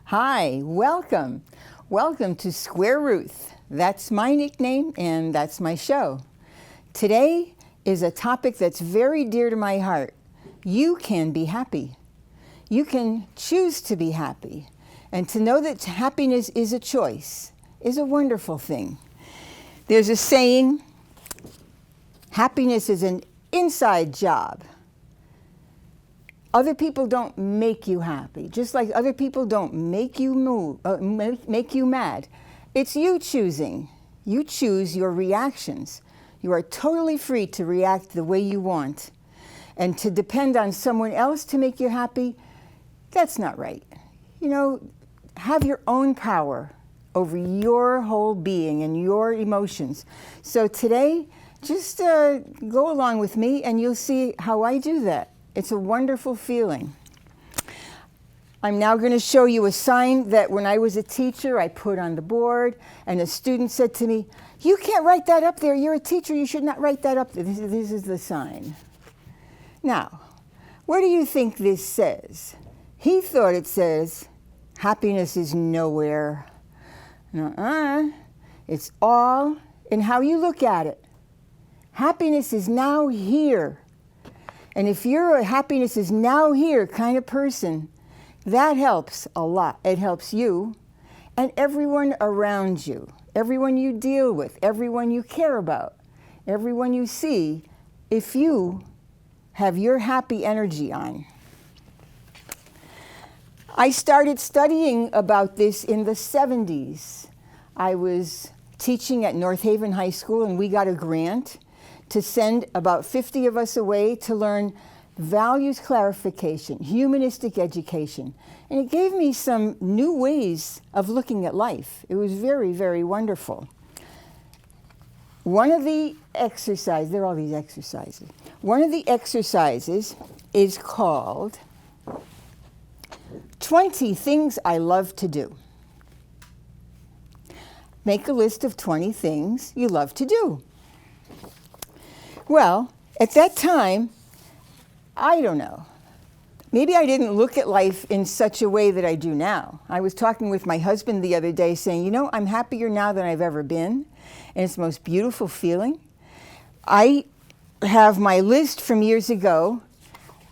Hi, welcome. Welcome to Square Ruth. That's my nickname and that's my show. Today is a topic that's very dear to my heart. You can be happy. You can choose to be happy. And to know that happiness is a choice is a wonderful thing. There's a saying, happiness is an inside job. Other people don't make you happy, just like other people don't make you make you mad. It's you choosing. You choose your reactions. You are totally free to react the way you want. And to depend on someone else to make you happy, that's not right. You know, have your own power over your whole being and your emotions. So today, just go along with me and you'll see how I do that. It's a wonderful feeling. I'm now going to show you a sign that when I was a teacher, I put on the board, and a student said to me, "You can't write that up there. You're a teacher. You should not write that up there." This is the sign. Now, what do you think this says? He thought it says, happiness is nowhere. It's all in how you look at it. Happiness is now here. And if you're a happiness is now here kind of person, that helps a lot. It helps you and everyone around you, everyone you deal with, everyone you care about, everyone you see, if you have your happy energy on. I started studying about this in the 70s. I was teaching at North Haven High School, and we got a grant to send about 50 of us away to learn values clarification, humanistic education. And it gave me some new ways of looking at life. It was very, very wonderful. One of the exercises, there are all these exercises. One of the exercises is called 20 Things I Love to Do. Make a list of 20 things you love to do. Well, at that time, I don't know. Maybe I didn't look at life in such a way that I do now. I was talking with my husband the other day saying, you know, I'm happier now than I've ever been, and it's the most beautiful feeling. I have my list from years ago.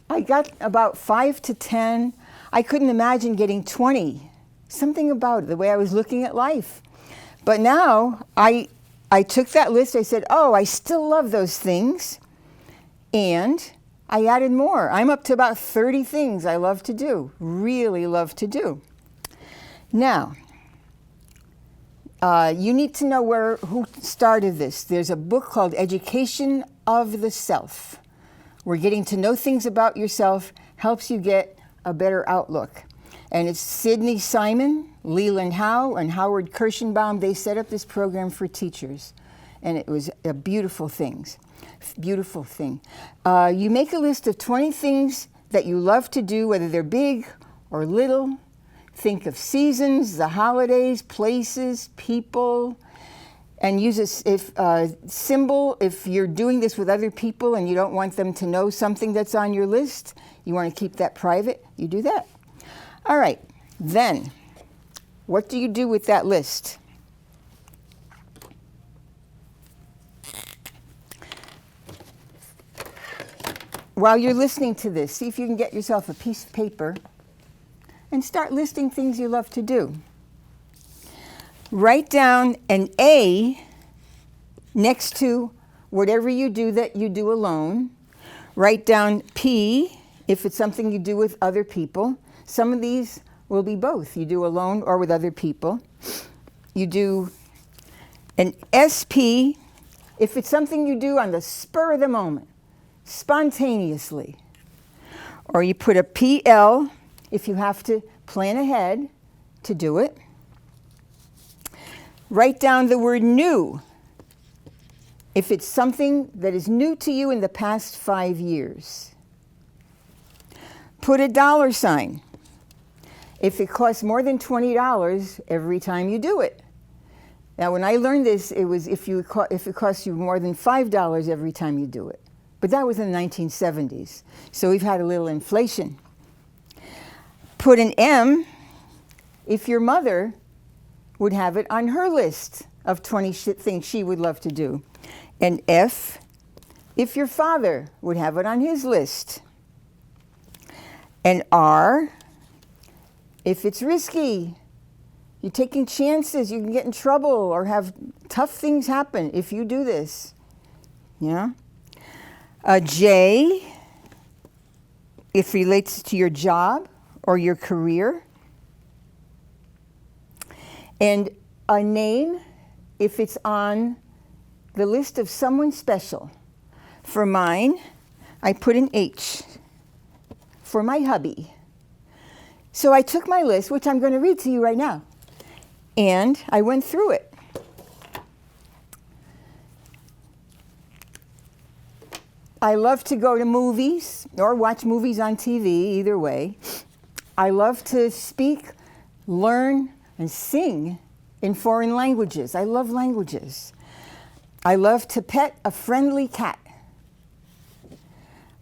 I got about 5 to 10. I couldn't imagine getting 20. Something about it, the way I was looking at life. But now, I took that list, I said, oh, I still love those things, and I added more. I'm up to about 30 things I love to do, really love to do. Now, you need to know who started this. There's a book called Education of the Self, where getting to know things about yourself helps you get a better outlook. And it's Sidney Simon, Leland Howe, and Howard Kirschenbaum. They set up this program for teachers. And it was a beautiful thing. You make a list of 20 things that you love to do, whether they're big or little. Think of seasons, the holidays, places, people, and use a symbol if you're doing this with other people and you don't want them to know something that's on your list. You want to keep that private, you do that. All right, then, what do you do with that list? While you're listening to this, see if you can get yourself a piece of paper and start listing things you love to do. Write down an A next to whatever you do that you do alone. Write down P if it's something you do with other people. Some of these will be both. You do alone or with other people. You do an SP if it's something you do on the spur of the moment, spontaneously. Or you put a PL if you have to plan ahead to do it. Write down the word new if it's something that is new to you in the past 5 years. Put a dollar sign if it costs more than $20 every time you do it. Now, when I learned this, it was if it costs you more than $5 every time you do it. But that was in the 1970s, so we've had a little inflation. Put an M if your mother would have it on her list of 20 things she would love to do. And F, if your father would have it on his list. And R, if it's risky, you're taking chances, you can get in trouble or have tough things happen if you do this. Yeah. J, if it relates to your job or your career. And a name, if it's on the list of someone special. For mine, I put an H for my hubby. So I took my list, which I'm going to read to you right now, and I went through it. I love to go to movies or watch movies on TV, either way. I love to speak, learn, and sing in foreign languages. I love languages. I love to pet a friendly cat.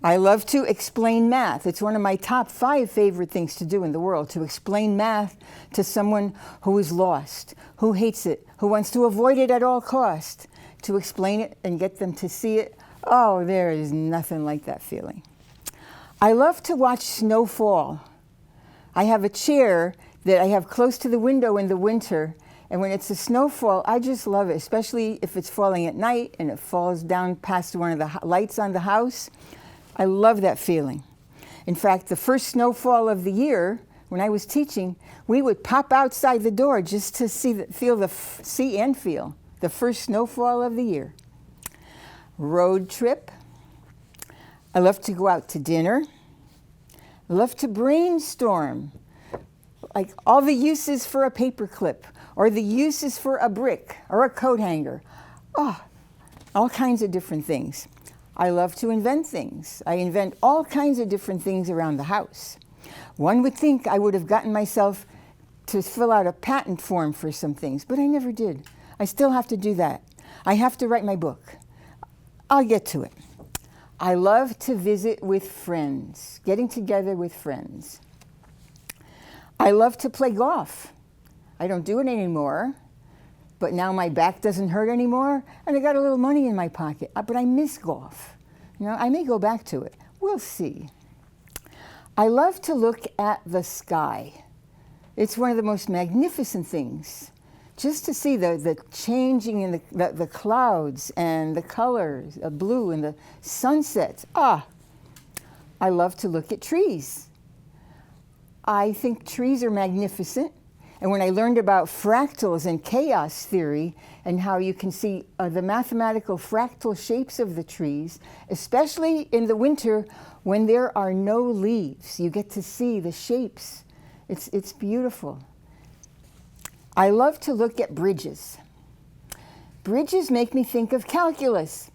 I love to explain math. It's one of my top 5 favorite things to do in the world, to explain math to someone who is lost, who hates it, who wants to avoid it at all costs. To explain it and get them to see it, oh, there is nothing like that feeling. I love to watch snow fall. I have a chair that I have close to the window in the winter, and when it's a snowfall, I just love it, especially if it's falling at night and it falls down past one of the lights on the house. I love that feeling. In fact, the first snowfall of the year, when I was teaching, we would pop outside the door just to see and feel the first snowfall of the year. Road trip. I love to go out to dinner. I love to brainstorm, like all the uses for a paper clip, or the uses for a brick, or a coat hanger. Oh, all kinds of different things. I love to invent things. I invent all kinds of different things around the house. One would think I would have gotten myself to fill out a patent form for some things, but I never did. I still have to do that. I have to write my book. I'll get to it. I love to visit with friends, getting together with friends. I love to play golf. I don't do it anymore, but now my back doesn't hurt anymore, and I got a little money in my pocket. But I miss golf. You know, I may go back to it. We'll see. I love to look at the sky. It's one of the most magnificent things. Just to see the changing in the clouds and the colors, the blue and the sunsets. Ah, I love to look at trees. I think trees are magnificent. And when I learned about fractals and chaos theory and how you can see the mathematical fractal shapes of the trees, especially in the winter when there are no leaves, you get to see the shapes. It's beautiful. I love to look at bridges. Bridges make me think of calculus.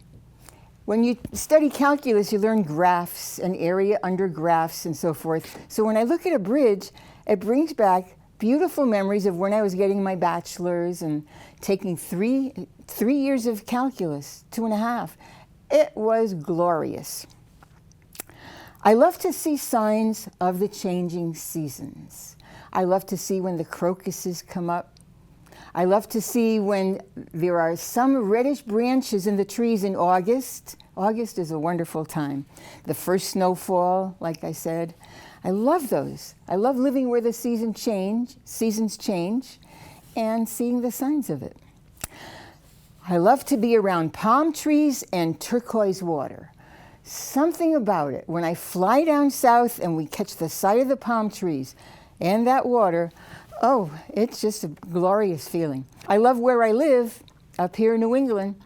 When you study calculus, you learn graphs and area under graphs and so forth. So when I look at a bridge, it brings back beautiful memories of when I was getting my bachelor's and taking three years of calculus, 2.5. It was glorious. I love to see signs of the changing seasons. I love to see when the crocuses come up. I love to see when there are some reddish branches in the trees in August. August is a wonderful time. The first snowfall, like I said. I love those. I love living where the seasons change, and seeing the signs of it. I love to be around palm trees and turquoise water. Something about it. When I fly down south and we catch the sight of the palm trees and that water, oh, it's just a glorious feeling. I love where I live, up here in New England,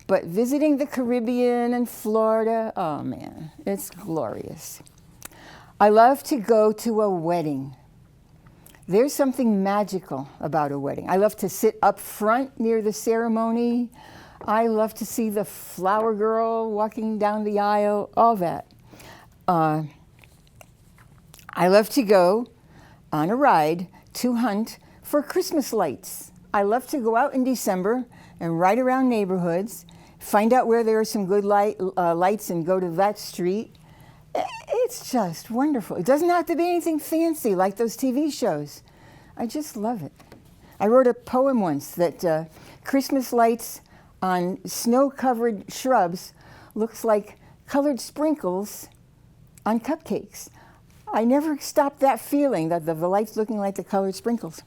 but visiting the Caribbean and Florida, oh man, it's glorious. I love to go to a wedding. There's something magical about a wedding. I love to sit up front near the ceremony. I love to see the flower girl walking down the aisle, all that. I love to go on a ride to hunt for Christmas lights. I love to go out in December and ride around neighborhoods, find out where there are some good lights and go to that street. It's just wonderful. It doesn't have to be anything fancy like those TV shows. I just love it. I wrote a poem once that Christmas lights on snow-covered shrubs looks like colored sprinkles on cupcakes. I never stopped that feeling that the lights looking like the colored sprinkles.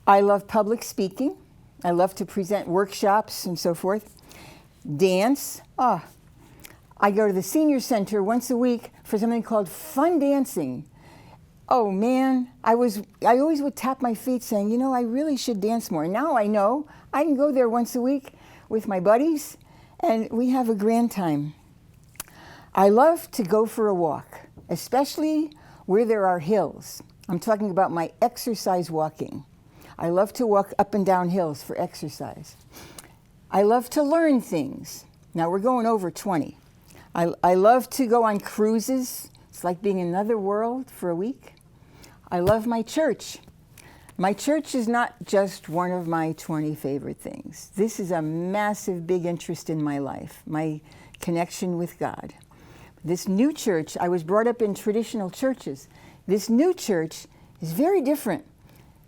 I love public speaking. I love to present workshops and so forth. Dance. I go to the senior center once a week for something called fun dancing. Oh man, I always would tap my feet saying, you know, I really should dance more. Now I know I can go there once a week with my buddies and we have a grand time. I love to go for a walk, especially where there are hills. I'm talking about my exercise walking. I love to walk up and down hills for exercise. I love to learn things. Now we're going over 20. I love to go on cruises. It's like being in another world for a week. I love my church. My church is not just one of my 20 favorite things. This is a massive, big interest in my life, my connection with God. This new church, I was brought up in traditional churches. This new church is very different.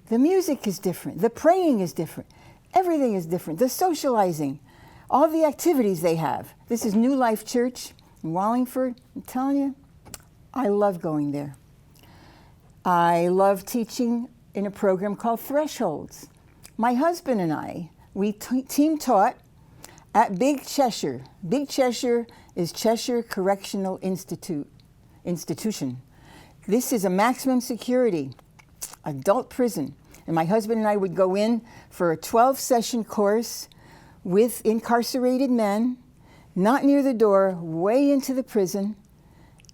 The music is different. The praying is different. Everything is different. The socializing, all the activities they have. This is New Life Church in Wallingford. I'm telling you, I love going there. I love teaching in a program called Thresholds. My husband and I, we team taught at Big Cheshire. Big Cheshire is Cheshire Correctional Institution. This is a maximum security adult prison. And my husband and I would go in for a 12-session course with incarcerated men, not near the door, way into the prison.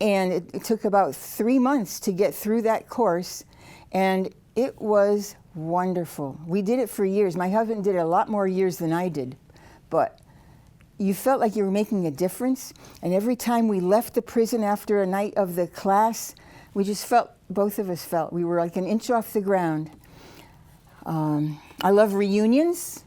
And it took about 3 months to get through that course. And it was wonderful. We did it for years. My husband did it a lot more years than I did. But you felt like you were making a difference. And every time we left the prison after a night of the class, we just felt, both of us felt, we were like an inch off the ground. I love reunions.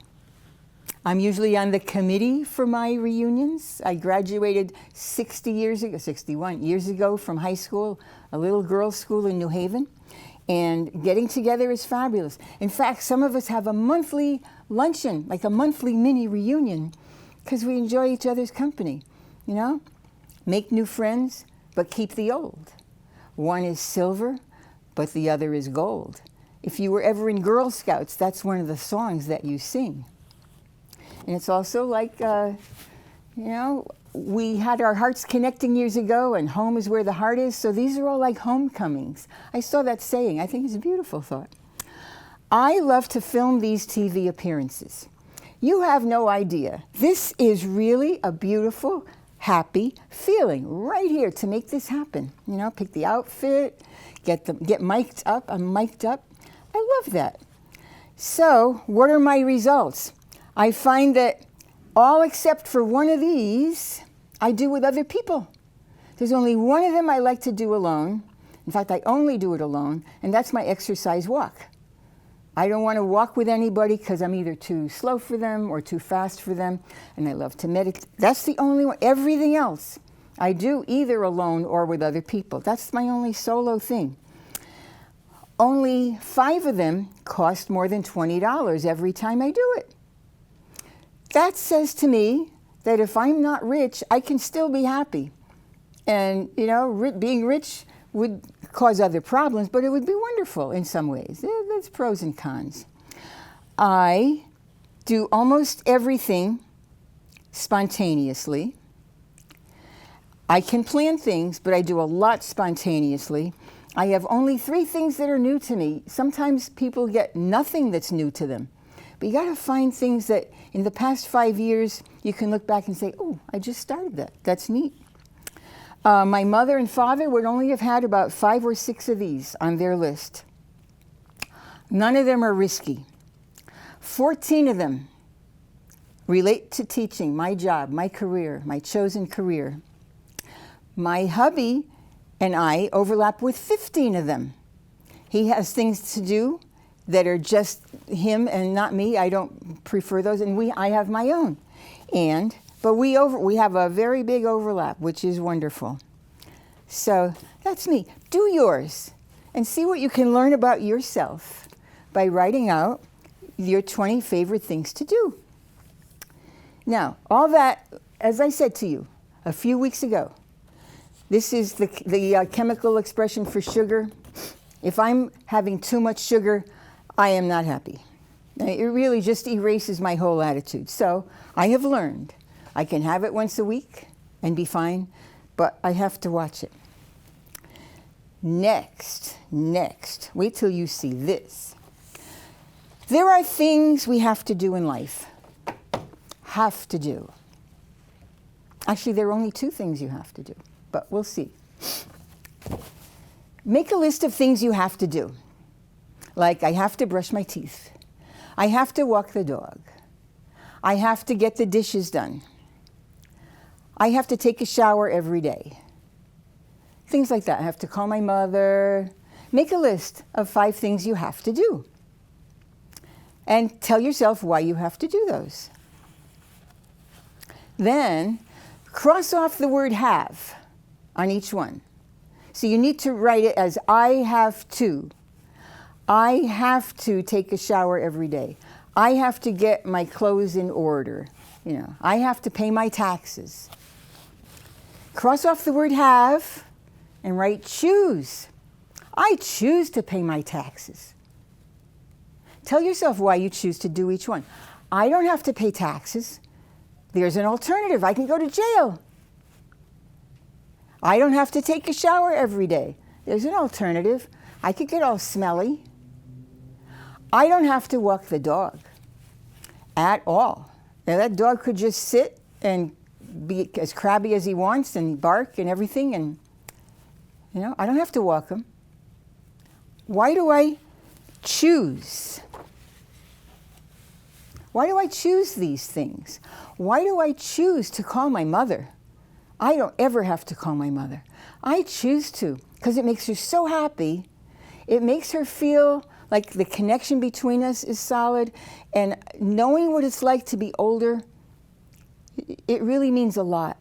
I'm usually on the committee for my reunions. I graduated 61 years ago from high school, a little girls' school in New Haven. And getting together is fabulous. In fact, some of us have a monthly luncheon, like a monthly mini reunion, because we enjoy each other's company, you know? Make new friends, but keep the old. One is silver, but the other is gold. If you were ever in Girl Scouts, that's one of the songs that you sing. And it's also like, you know, we had our hearts connecting years ago, and home is where the heart is. So these are all like homecomings. I saw that saying. I think it's a beautiful thought. I love to film these TV appearances. You have no idea. This is really a beautiful, happy feeling right here to make this happen. You know, pick the outfit, get mic'd up. I'm mic'd up. I love that. So what are my results? I find that all except for one of these, I do with other people. There's only one of them I like to do alone. In fact, I only do it alone, and that's my exercise walk. I don't want to walk with anybody because I'm either too slow for them or too fast for them, and I love to meditate. That's the only one. Everything else I do either alone or with other people. That's my only solo thing. Only 5 of them cost more than $20 every time I do it. That says to me that if I'm not rich, I can still be happy. And, you know, being rich would cause other problems, but it would be wonderful in some ways. There's pros and cons. I do almost everything spontaneously. I can plan things, but I do a lot spontaneously. I have only 3 things that are new to me. Sometimes people get nothing that's new to them. But you got to find things that in the past 5 years, you can look back and say, oh, I just started that. That's neat. My mother and father would only have had about 5 or 6 of these on their list. None of them are risky. 14 of them relate to teaching, my job, my career, my chosen career. My hubby and I overlap with 15 of them. He has things to do that are just him and not me. I don't prefer those, and I have my own. But we have a very big overlap, which is wonderful. So that's me. Do yours and see what you can learn about yourself by writing out your 20 favorite things to do. Now, all that, as I said to you a few weeks ago, this is the chemical expression for sugar. If I'm having too much sugar, I am not happy. It really just erases my whole attitude. So I have learned I can have it once a week and be fine, but I have to watch it. Next, wait till you see this. There are things we have to do in life. Have to do. Actually, there are only 2 things you have to do, but we'll see. Make a list of things you have to do. Like, I have to brush my teeth. I have to walk the dog. I have to get the dishes done. I have to take a shower every day. Things like that. I have to call my mother. Make a list of 5 things you have to do. And tell yourself why you have to do those. Then, cross off the word have on each one. So you need to write it as I have to. I have to take a shower every day. I have to get my clothes in order. I have to pay my taxes. Cross off the word have and write choose. I choose to pay my taxes. Tell yourself why you choose to do each one. I don't have to pay taxes. There's an alternative. I can go to jail. I don't have to take a shower every day. There's an alternative. I could get all smelly. I don't have to walk the dog at all. Now, that dog could just sit and be as crabby as he wants and bark and everything, and I don't have to walk him. Why do I choose? Why do I choose these things? Why do I choose to call my mother? I don't ever have to call my mother. I choose to because it makes her so happy. It makes her feel like the connection between us is solid, and knowing what it's like to be older, it really means a lot.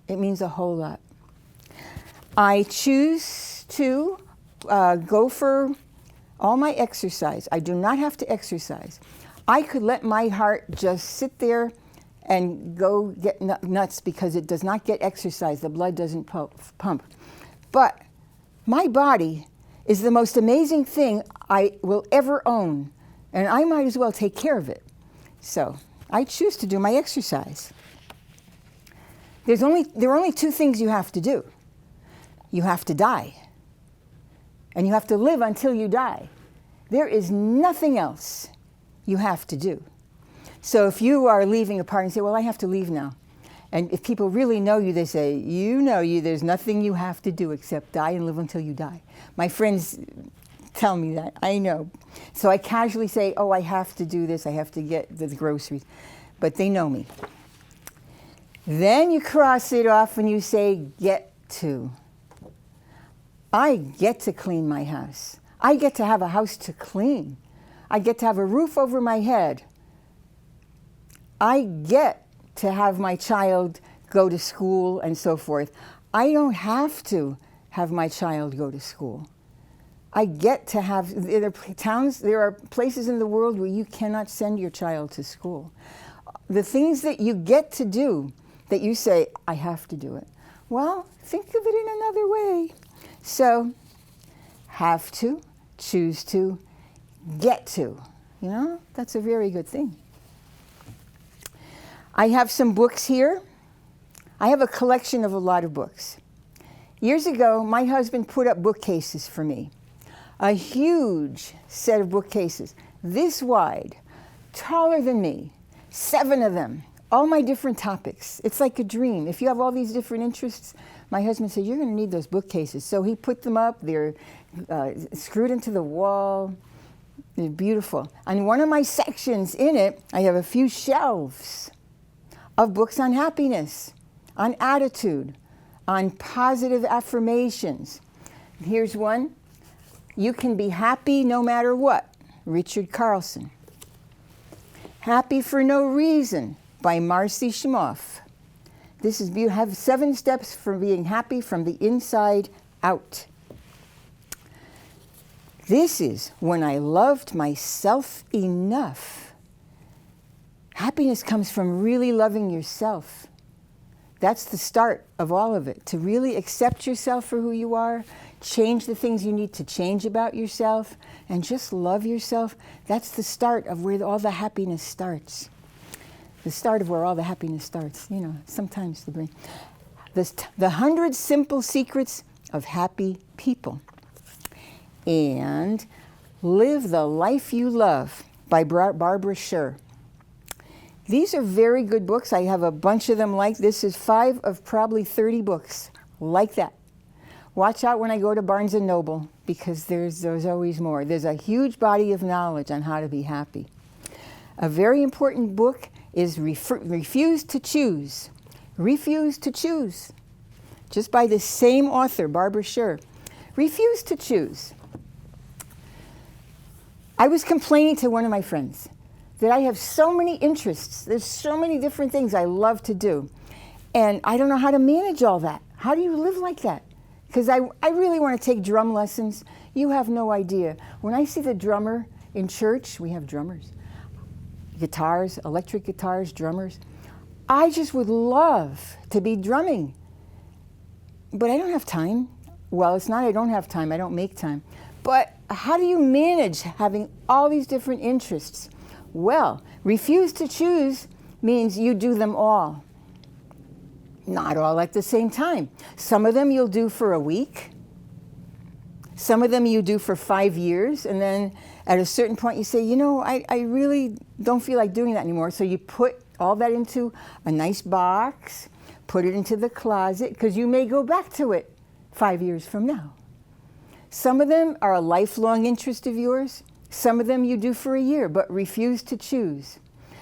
It means a whole lot. I choose to go for all my exercise. I do not have to exercise. I could let my heart just sit there and go get nuts because it does not get exercise. The blood doesn't pump. But my body is the most amazing thing I will ever own, and I might as well take care of it. So I choose to do my exercise. There are only 2 things you have to do. You have to die, and you have to live until you die. There is nothing else you have to do. So if you are leaving a party and say, well, I have to leave now. And if people really know you, they say, there's nothing you have to do except die and live until you die. My friends tell me that, I know. So I casually say, oh, I have to do this, I have to get the groceries. But they know me. Then you cross it off and you say, get to. I get to clean my house. I get to have a house to clean. I get to have a roof over my head. I get to have my child go to school and so forth. I don't have to have my child go to school. I get to have, there are places in the world where you cannot send your child to school. The things that you get to do, that you say, I have to do it. Well, think of it in another way. So, have to, choose to, get to. That's a very good thing. I have some books here. I have a collection of a lot of books. Years ago, my husband put up bookcases for me. A huge set of bookcases, this wide, taller than me, 7 of them, all my different topics. It's like a dream. If you have all these different interests, my husband said, you're going to need those bookcases. So he put them up. They're screwed into the wall. They're beautiful. On one of my sections in it, I have a few shelves of books on happiness, on attitude, on positive affirmations. Here's one. You Can Be Happy No Matter What, Richard Carlson. Happy for No Reason by Marcy Shimoff. This is you have 7 steps for being happy from the inside out. This is when I loved myself enough. Happiness comes from really loving yourself. That's the start of all of it, to really accept yourself for who you are, change the things you need to change about yourself, and just love yourself. That's the start of where all the happiness starts. The start of where all the happiness starts. You know, sometimes the brain. The 100 Simple Secrets of Happy People. And Live the Life You Love by Barbara Sher. These are very good books. I have a bunch of them like this. Is 5 of probably 30 books like that. Watch out when I go to Barnes & Noble, because there's always more. There's a huge body of knowledge on how to be happy. A very important book is Refuse to Choose. Refuse to Choose. Just by the same author, Barbara Sher. Refuse to choose. I was complaining to one of my friends that I have so many interests. There's so many different things I love to do. And I don't know how to manage all that. How do you live like that? Because I really want to take drum lessons. You have no idea. When I see the drummer in church, we have drummers, guitars, electric guitars, drummers. I just would love to be drumming. But I don't have time. Well, it's not I don't have time, I don't make time. But how do you manage having all these different interests? Well, refuse to choose means you do them all. Not all at the same time. Some of them you'll do for a week. Some of them you do for 5 years. And then at a certain point you say, you know, I really don't feel like doing that anymore. So you put all that into a nice box, put it into the closet, because you may go back to it 5 years from now. Some of them are a lifelong interest of yours. Some of them you do for a year, but refuse to choose.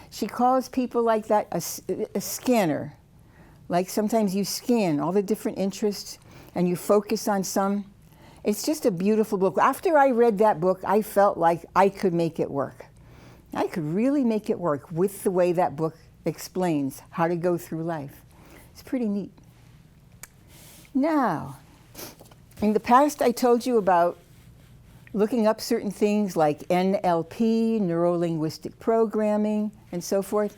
She calls people like that a scanner. Like sometimes you scan all the different interests and you focus on some. It's just a beautiful book. After I read that book, I felt like I could make it work. I could really make it work with the way that book explains how to go through life. It's pretty neat. Now, in the past I told you about looking up certain things like NLP, neuro-linguistic programming, and so forth.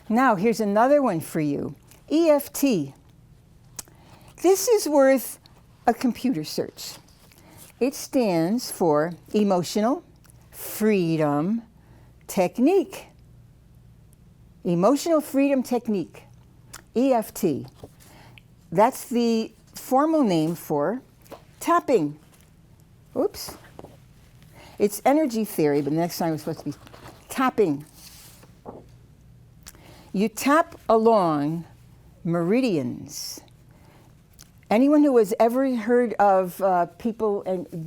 Now, here's another one for you. EFT. This is worth a computer search. It stands for Emotional Freedom Technique. Emotional Freedom Technique, EFT. That's the formal name for tapping. Oops. It's energy theory, but next time it's supposed to be tapping. You tap along meridians. Anyone who has ever heard of people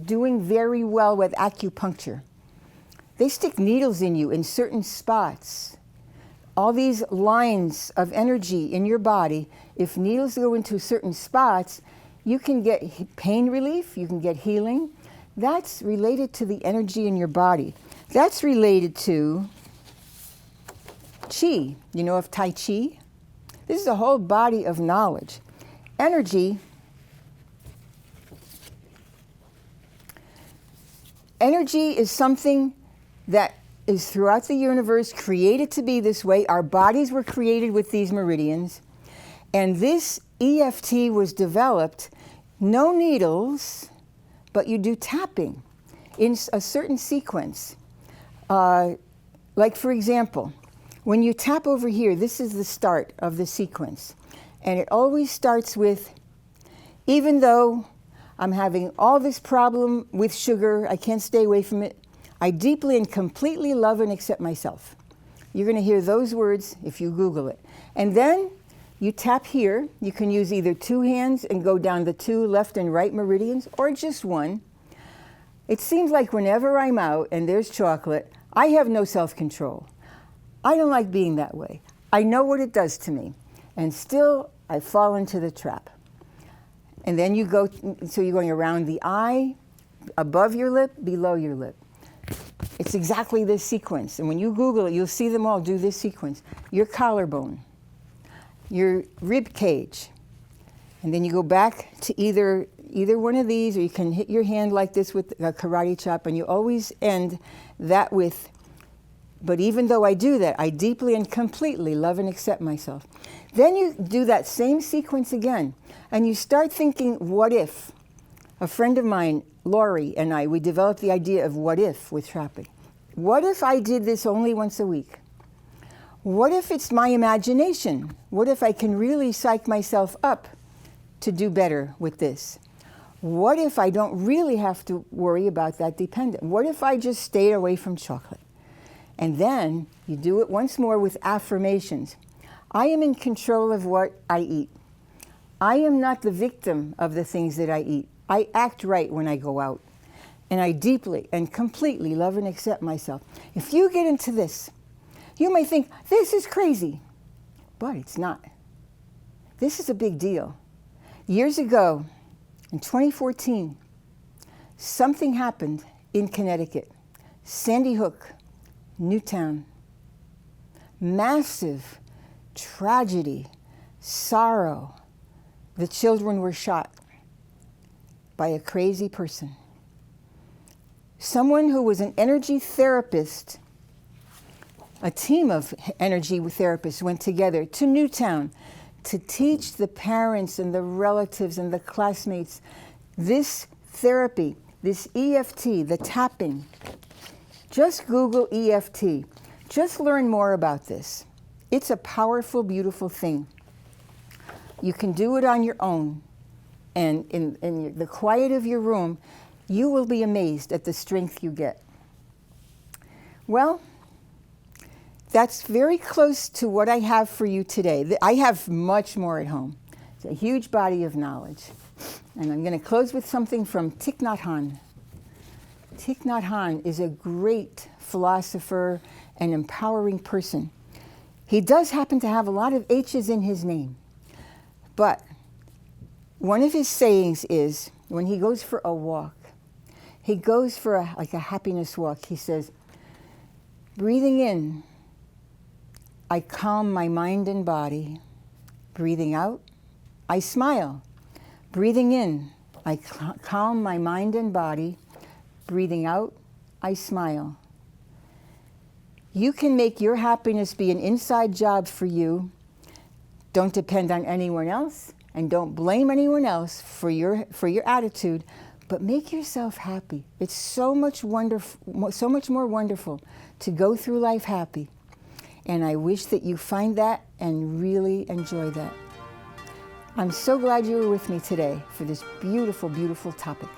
doing very well with acupuncture, they stick needles in you in certain spots. All these lines of energy in your body, if needles go into certain spots, you can get pain relief, you can get healing. That's related to the energy in your body. That's related to Qi. You know of Tai Chi? This is a whole body of knowledge. Energy is something that is throughout the universe, created to be this way. Our bodies were created with these meridians. And this EFT was developed, no needles, but you do tapping in a certain sequence. Like, for example, when you tap over here, this is the start of the sequence. And it always starts with, even though I'm having all this problem with sugar, I can't stay away from it, I deeply and completely love and accept myself. You're going to hear those words if you Google it. And then you tap here. You can use either 2 hands and go down the 2 left and right meridians, or just 1. It seems like whenever I'm out and there's chocolate, I have no self-control. I don't like being that way. I know what it does to me. And still, I fall into the trap. And then you go, so you're going around the eye, above your lip, below your lip. It's exactly this sequence. And when you Google it, you'll see them all do this sequence. Your collarbone, your rib cage, And then you go back to either one of these, or you can hit your hand like this with a karate chop, and you always end that with, but even though I do that, I deeply and completely love and accept myself. Then you do that same sequence again, and you start thinking, what if? A friend of mine, Lori, and I, we developed the idea of what if with trapping. What if I did this only once a week? What if it's my imagination? What if I can really psych myself up to do better with this? What if I don't really have to worry about that dependent? What if I just stay away from chocolate? And then you do it once more with affirmations. I am in control of what I eat. I am not the victim of the things that I eat. I act right when I go out. And I deeply and completely love and accept myself. If you get into this, you may think, this is crazy. But it's not. This is a big deal. Years ago, in 2014, something happened in Connecticut. Sandy Hook, Newtown. Massive tragedy, sorrow. The children were shot by a crazy person. Someone who was an energy therapist, a team of energy therapists went together to Newtown to teach the parents and the relatives and the classmates this therapy, this EFT, the tapping. Just Google EFT. Just learn more about this. It's a powerful, beautiful thing. You can do it on your own. And in the quiet of your room, you will be amazed at the strength you get. Well, that's very close to what I have for you today. I have much more at home. It's a huge body of knowledge. And I'm going to close with something from Thich Nhat Hanh. Thich Nhat Hanh is a great philosopher and empowering person. He does happen to have a lot of H's in his name. But one of his sayings is, when he goes for a walk, he goes for a happiness walk. He says, breathing in, I calm my mind and body. Breathing out, I smile. Breathing in, I calm my mind and body. Breathing out, I smile. You can make your happiness be an inside job for you. Don't depend on anyone else, and don't blame anyone else for your attitude, but make yourself happy. It's so much more wonderful to go through life happy. And I wish that you find that and really enjoy that. I'm so glad you were with me today for this beautiful, beautiful topic.